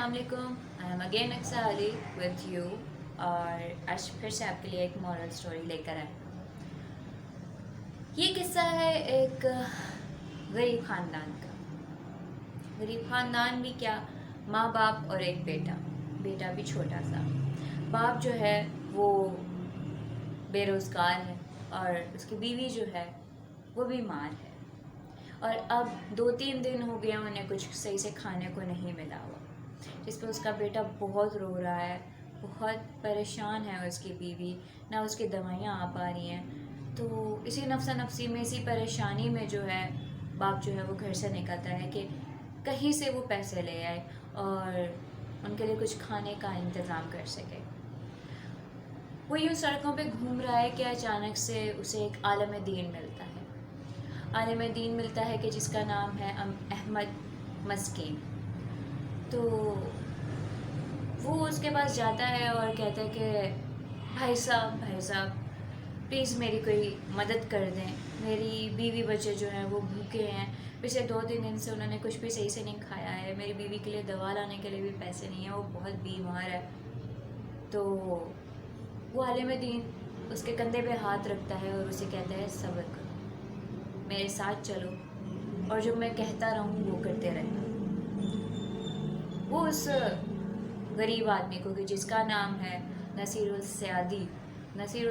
अस्सलाम I am again Aqsa Ali with you और आज फिर से आपके लिए एक मॉरल स्टोरी लेकर आए। ये किस्सा है एक गरीब ख़ानदान का। गरीब ख़ानदान भी क्या, माँ बाप और एक बेटा, बेटा भी छोटा सा। बाप जो है वो बेरोज़गार है और उसकी बीवी जो है वो बीमार है और अब 2-3 दिन हो गए उन्हें कुछ सही से खाने को नहीं मिला हुआ, जिस पर उसका बेटा बहुत रो रहा है, बहुत परेशान है उसकी बीवी, ना उसकी दवाइयाँ आ पा रही हैं। तो इसी नफ्सा नफसी में, इसी परेशानी में जो है बाप जो है वो घर से निकलता है कि कहीं से वो पैसे ले आए और उनके लिए कुछ खाने का इंतज़ाम कर सके। वो यूँ सड़कों पे घूम रहा है कि अचानक से उसे एक आलम दीन मिलता है। आलिम दीन मिलता है कि जिसका नाम है अहमद मस्कीन। तो वो उसके पास जाता है और कहता है कि भाई साहब प्लीज़ मेरी कोई मदद कर दें, मेरी बीवी बच्चे जो हैं वो भूखे हैं, पिछले 2-3 दिन से उन्होंने कुछ भी सही से नहीं खाया है, मेरी बीवी के लिए दवा लाने के लिए भी पैसे नहीं हैं, वो बहुत बीमार है। तो वो आलिम दीन उसके कंधे पे हाथ रखता है और उसे कहता है सब्र करो, मेरे साथ चलो और जो मैं कहता रहूँ वो करते रहना। वो उस गरीब आदमी को, कि जिसका नाम है नसीरुल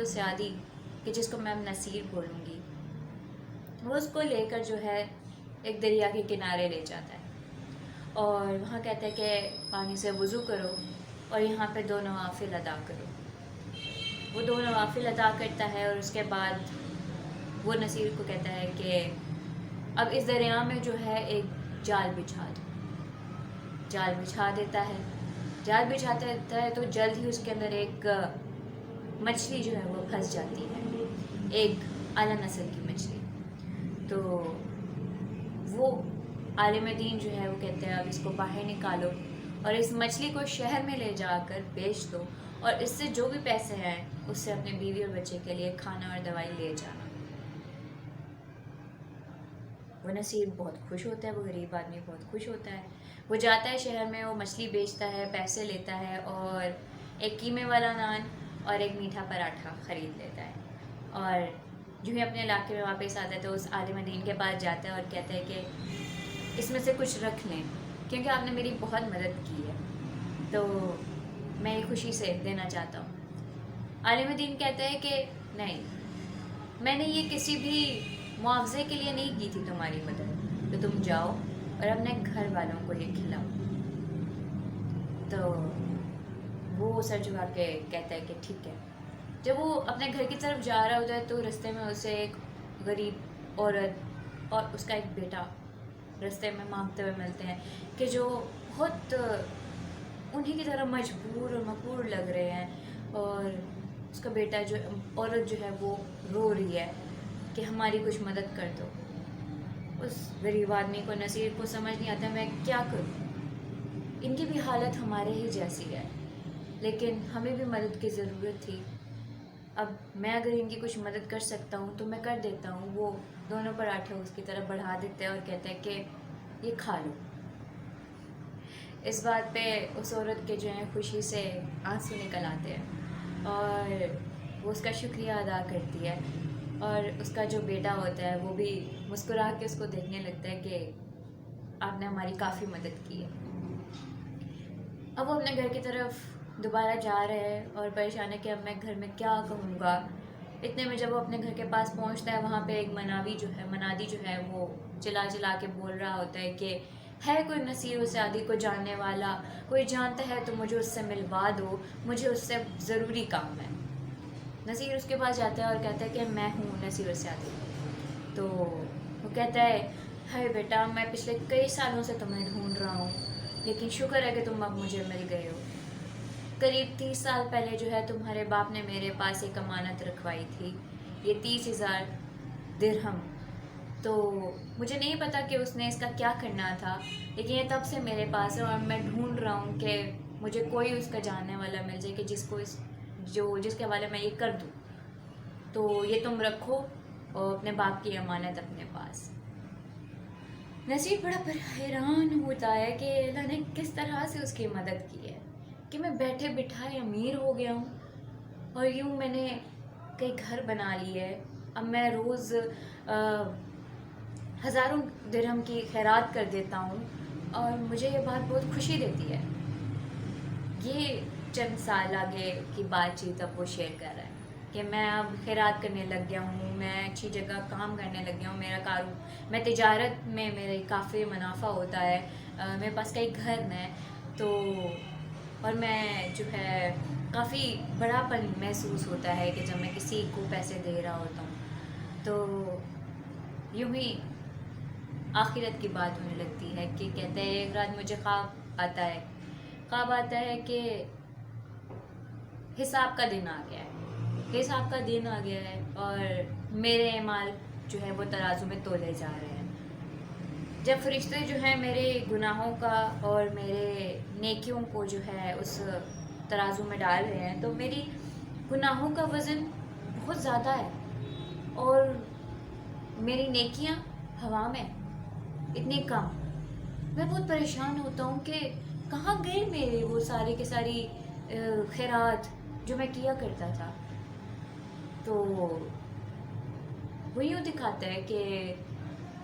सयादी, कि जिसको मैं नसीर बोलूँगी, वो उसको लेकर जो है एक दरिया के किनारे ले जाता है और वहाँ कहता है कि पानी से वज़ू करो और यहाँ पे 2 नवाफिल अदा करो। वो 2 नवाफिल अदा करता है और उसके बाद वो नसीर को कहता है कि अब इस दरिया में जो है एक जाल बिछा दो। जाल बिछा देता है। जाल बिछाता रहता है तो जल्द ही उसके अंदर एक मछली जो है वो फंस जाती है, एक आला नस्ल की मछली। तो वो आलिम दीन जो है वो कहते हैं अब इसको बाहर निकालो और इस मछली को शहर में ले जाकर बेच दो और इससे जो भी पैसे हैं उससे अपने बीवी और बच्चे के लिए खाना और दवाई ले जाना। वो नसीर बहुत खुश होता है, वो गरीब आदमी बहुत खुश होता है। वो जाता है शहर में, वो मछली बेचता है, पैसे लेता है और एक कीमे वाला नान और एक मीठा पराठा ख़रीद लेता है और जो ही अपने इलाके में वापस आता है तो उस आलिम दीन के पास जाता है और कहता है कि इसमें से कुछ रख लें क्योंकि आपने मेरी बहुत मदद की है, तो मैं ये खुशी से देना चाहता हूँ। आलिम दीन कहता है कि नहीं, मैंने ये किसी भी मुआवजे के लिए नहीं की थी तुम्हारी मदद, तो तुम जाओ और अपने घर वालों को ये खिलाओ। तो वो सर झुका के कहता है कि ठीक है। जब वो अपने घर की तरफ जा रहा होता है तो रास्ते में उसे एक गरीब औरत और उसका एक बेटा रास्ते में मांगते हुए मिलते हैं कि जो बहुत उन्हीं की तरह मजबूर और मकबूर लग रहे हैं और उसका बेटा जो औरत जो है वो रो रही है कि हमारी कुछ मदद कर दो। उस गरीब आदमी को, नसीर को समझ नहीं आता मैं क्या करूं, इनकी भी हालत हमारे ही जैसी है लेकिन हमें भी मदद की ज़रूरत थी। अब मैं अगर इनकी कुछ मदद कर सकता हूं तो मैं कर देता हूं। वो दोनों पराठे उसकी तरफ बढ़ा देते हैं और कहते हैं कि ये खा लो। इस बात पे उस औरत के जो है खुशी से आंसू निकल आते हैं और वो उसका शुक्रिया अदा करती है और उसका जो बेटा होता है वो भी मुस्कुरा के उसको देखने लगता है कि आपने हमारी काफ़ी मदद की है। अब वो अपने घर की तरफ दोबारा जा रहे हैं और परेशान है कि अब मैं घर में क्या कहूँगा। इतने में जब वो अपने घर के पास पहुँचता है वहाँ पे एक मनादी जो है वो चिल्ला चिल्ला के बोल रहा होता है कि है कोई नसीर सयादी को जानने वाला, कोई जानता है तो मुझे उससे मिलवा दो, मुझे उससे ज़रूरी काम है। नसीर उसके पास जाता है और कहता है कि मैं हूँ नसीर सयादी। तो वो कहता है हाय बेटा, मैं पिछले कई सालों से तुम्हें ढूंढ रहा हूँ लेकिन शुक्र है कि तुम अब मुझे मिल गए हो। करीब 30 साल पहले जो है तुम्हारे बाप ने मेरे पास एक अमानत रखवाई थी, ये 30,000 दिरहम। तो मुझे नहीं पता कि उसने इसका क्या करना था लेकिन ये तब से मेरे पास है और मैं ढूंढ रहा हूँ कि मुझे कोई उसका जानने वाला मिल जाए कि जिसके हवाले मैं ये कर दूँ। तो ये तुम रखो और अपने बाप की अमानत अपने पास। नसीब बड़ा हैरान होता है कि अल्लाह ने किस तरह से उसकी मदद की है कि मैं बैठे बिठाए अमीर हो गया हूँ, और यूँ मैंने कई घर बना लिए है। अब मैं रोज़ हज़ारों दिरहम की खैरात कर देता हूँ, और मुझे ये बात बहुत खुशी देती है। ये चंद साल आगे की बातचीत अब वो शेयर कर रहा है कि मैं अब खैरात करने लग गया हूँ, मैं अच्छी जगह काम करने लग गया हूँ, मैं तिजारत में मेरे काफ़ी मुनाफा होता है, मेरे पास कई घर हैं, तो और मैं जो है काफ़ी बड़ापन महसूस होता है कि जब मैं किसी को पैसे दे रहा होता हूँ, तो यूँ ही आखिरत की बात होने लगती है कि कहते हैं एक रात मुझे ख्वाब आता है कि हिसाब का दिन आ गया है, हिसाब का दिन आ गया है, और मेरे अमाल जो है वो तराजू में तोले जा रहे हैं। जब फरिश्ते जो हैं मेरे गुनाहों का और मेरे नेकियों को जो है उस तराजू में डाल रहे हैं, तो मेरी गुनाहों का वज़न बहुत ज़्यादा है और मेरी नेकियां हवा में इतनी कम। मैं बहुत परेशान होता हूँ कि कहाँ गए मेरे वो सारे के सारी खैरात जो मैं किया करता था। तो वो यूँ दिखाता है कि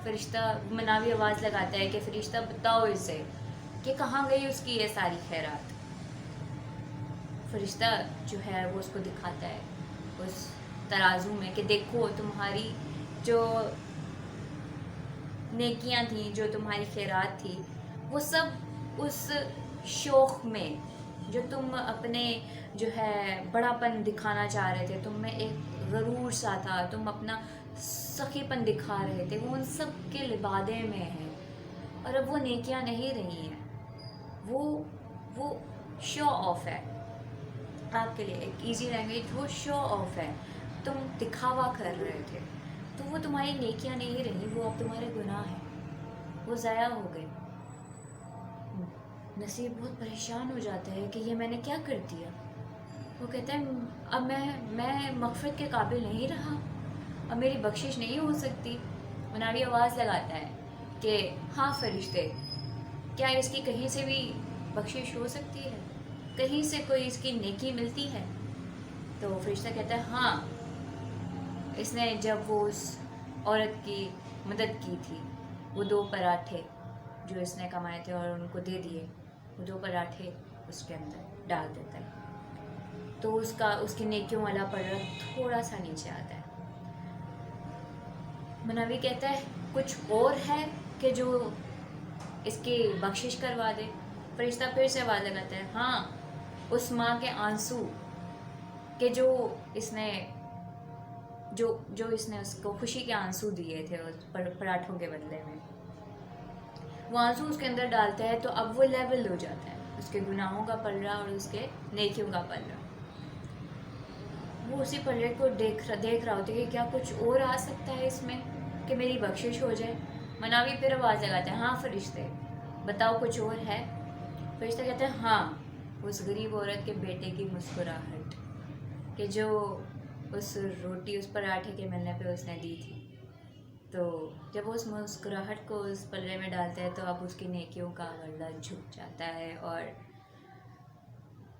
फरिश्ता मनावी आवाज़ लगाता है कि फरिश्ता बताओ इसे कि कहाँ गई उसकी ये सारी खैरात। फरिश्ता जो है वो उसको दिखाता है उस तराजू में कि देखो तुम्हारी जो नेकियां थी, जो तुम्हारी खैरात थी, वो सब उस शौक़ में जो तुम अपने जो है बड़ापन दिखाना चाह रहे थे, तुम में एक गरूर सा था, तुम अपना सखीपन दिखा रहे थे, वो उन सब के लिबादे में है। और अब वो नेकियां नहीं रही हैं, वो शो ऑफ है। आपके लिए एक इजी लैंग्वेज, वो शो ऑफ है, तुम दिखावा कर रहे थे, तो वो तुम्हारी नेकियां नहीं रही, वो अब तुम्हारे गुनाह हैं, वो ज़ाया हो गए। नसीब बहुत परेशान हो जाता है कि ये मैंने क्या कर दिया। वो कहता है अब मैं मग़फ़िरत के काबिल नहीं रहा, अब मेरी बख्शिश नहीं हो सकती। मनावी आवाज़ लगाता है कि हाँ फरिश्ते, क्या इसकी कहीं से भी बख्शिश हो सकती है, कहीं से कोई इसकी नेकी मिलती है? तो फरिश्ता कहता है हाँ, इसने जब वो उस औरत की मदद की थी, वो 2 पराठे जो इसने कमाए थे और उनको दे दिए, वो 2 पराठे उसके अंदर डाल देता है, तो उसकी नेकियों वाला पलड़ा थोड़ा सा नीचे आता है। मनावी कहता है कुछ और है कि जो इसकी बख्शिश करवा दे? फरिश्ता फिर से आवाज़ लगाता है हाँ, उस माँ के आंसू कि जो इसने उसको खुशी के आंसू दिए थे उस पराठों के बदले में, वो आंसू उसके अंदर डालता है, तो अब वो लेवल हो जाता है, उसके गुनाहों का पलड़ा और उसके नेकियों का पलड़ा। वो उसी पलड़े को देख रहा होता है कि क्या कुछ और आ सकता है इसमें कि मेरी बख्शिश हो जाए। मनावी फिर आवाज़ लगाता है हाँ फरिश्ते, बताओ कुछ और है? फरिश्ता कहता है हाँ, उस गरीब औरत के बेटे की मुस्कुराहट कि जो उस रोटी उस पराठे के मिलने पे उसने दी थी, तो जब वो उस मुस्कुराहट को उस पलड़े में डालता है, तो अब उसकी नेकियों का पलड़ा झुक जाता है और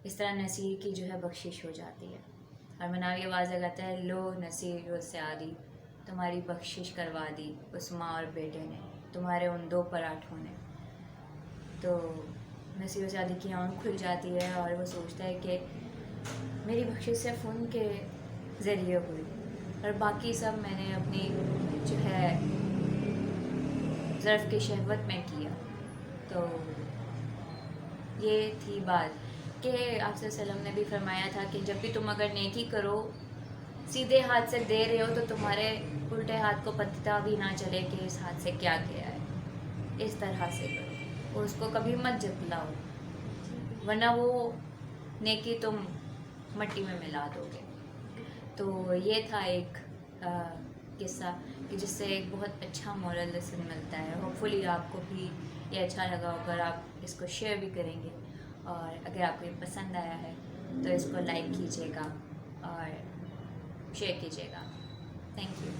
इस तरह नसीर की जो है बख्शिश हो जाती है। और मनावी आवाज़ लगाता है लो नसीर व सयादी, तुम्हारी बख्शिश करवा दी उस माँ और बेटे ने, तुम्हारे उन 2 पराठों ने। तो नसीर व सयादी की आँख खुल जाती है और वो सोचता है कि मेरी बख्शिश सिर्फ उनके ज़रिए हुई और बाकी सब मैंने अपनी जो है ज़र्फ़ की शहवत में किया। तो ये थी बात कि आप सल्लल्लाहु अलैहि वसल्लम ने भी फरमाया था कि जब भी तुम अगर नेकी करो, सीधे हाथ से दे रहे हो, तो तुम्हारे उल्टे हाथ को पता भी ना चले कि इस हाथ से क्या गया है। इस तरह से करो, उसको कभी मत जतलाओ, वरना वो नेकी तुम मट्टी में मिला दोगे। तो ये था एक किस्सा कि जिससे एक बहुत अच्छा मोरल लेसन मिलता है। होपफुली आपको भी ये अच्छा लगा होगा, आप इसको शेयर भी करेंगे, और अगर आपको ये पसंद आया है तो इसको लाइक कीजिएगा और शेयर कीजिएगा। Thank you.